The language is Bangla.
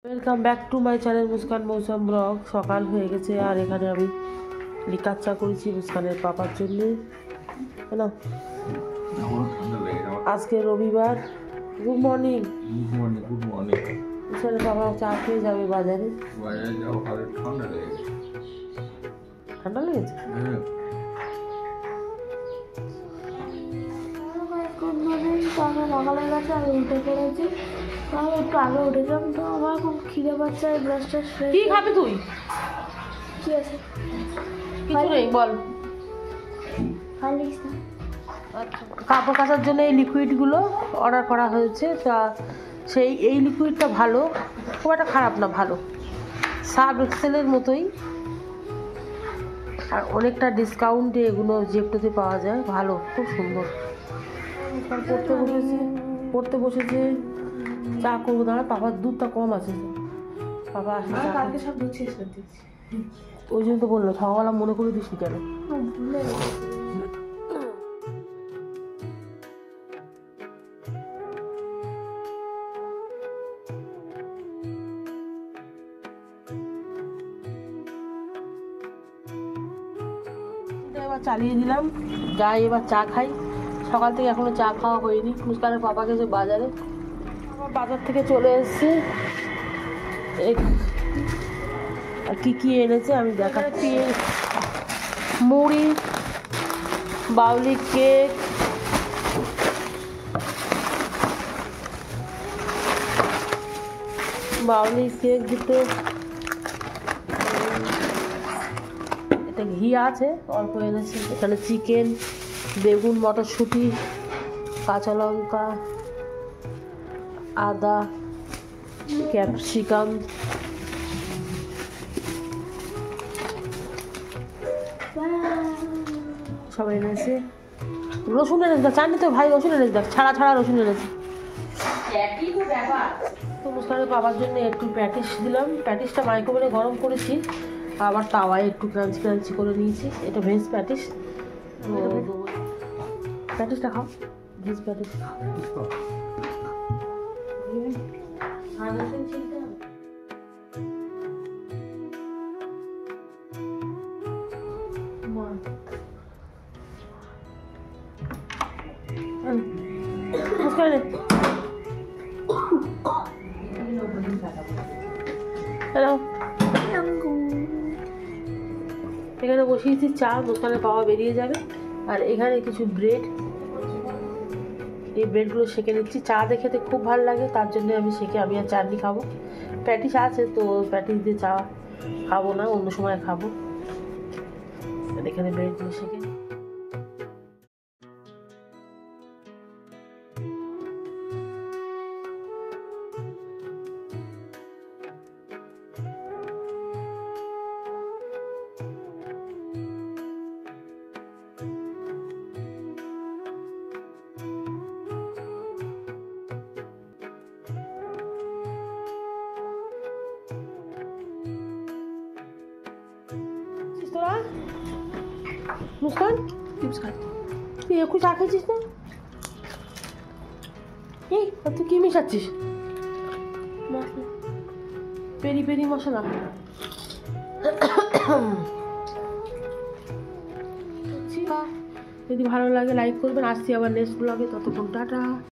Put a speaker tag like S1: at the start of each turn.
S1: Welcome back to my channel Muskan মৌসুম ব্লগ। সকাল হয়ে গেছে আর এখানে আমি লিকার চা করেছি মুস্কানের পাপার জন্য। হ্যালো, আজকে রবিবার। Good morning.
S2: Good morning.
S1: মুস্কানের পাপা চা খেয়ে যাবে বাজারে। ঠান্ডা লেগেছে।
S3: Good morning. তো আমরা সকালে গেছে আমি উঠে পড়েছি। আমি একটু আগে উঠেছিলাম, তো আমার খুব খিদে পাচ্ছে। ব্রাশ টাশ
S1: কি খাবি তুই?
S3: কি আছে?
S1: কিছু নেই, বল। কাপড় কাচার জন্য এই লিকুইডগুলো অর্ডার করা হয়েছে। তা এই লিকুইডটা ভালো, খুব একটা খারাপ না, ভালো। সার্ফ এক্সেলের মতোই, আর অনেকটা ডিসকাউন্টে এগুলো জেপটোতে পাওয়া যায়। ভালো, খুব সুন্দর। পড়তে বসেছে। চা করবো, দাঁড়া। পাপার দুধটা কম আছে, পাপা আসলে
S3: কালকে সব দুধ শেষ করে দিচ্ছি।
S1: ওই জন্য তো বললো, সকালবেলা মনে করে দিস কেন? এবার চালিয়ে দিলাম, যাই এবার চা খাই। সকাল থেকে এখনো চা খাওয়া হয়নি। মুস্কানের পাপা গেছে বাজারে, বাজার থেকে চলে এসেছে। আর কি কি এনেছে আমি দেখাচ্ছি। মুড়ি, বাউলি কেক, দুটো, এটা ঘি আছে অল্প এনেছে। এখানে চিকেন, বেগুন, মটরশুঁটি, কাঁচা লঙ্কা, আদা, ক্যাপসিকাম, সব এনেছে। রসুন এনেছে, জানি তো ভাই, রসুন এনেছে, দেখ ছাড়া রসুন এনেছে। তো মুস্কানের বাবার জন্য একটু প্যাটিস দিলাম। প্যাটিসটা মাইক্রোওভেনে গরম করেছি, আবার তাওয়ায় একটু ক্রাঞ্চি করে নিয়েছি। এটা ভেজ প্যাটিস। প্যাটিসটা খাও, ভেজ প্যাটিস। হ্যালো, এখানে বসিয়েছি চা। মুস্কানের বাবা বেরিয়ে যাবে। আর এখানে কিছু ব্রেড, এই ব্রেডগুলো সেঁকে নিচ্ছি। চা দেখে খেতে খুব ভালো লাগে, তার জন্য আমি সেঁকে আমি আর চাটনি খাবো। প্যাটিস আছে তো প্যাটিস দিয়ে চা খাবো না, অন্য সময় খাবো। এখানে ব্রেডগুলো সেঁকে তোরা। মুস্কান, তুই একটু চা খেয়েছিস না? এই তুই কি মিশাচ্ছিস? পেরি মশলা। যদি ভালো লাগে লাইক করবেন। আসছি আবার নেক্সট ব্লগে। ততক্ষণ টাটা।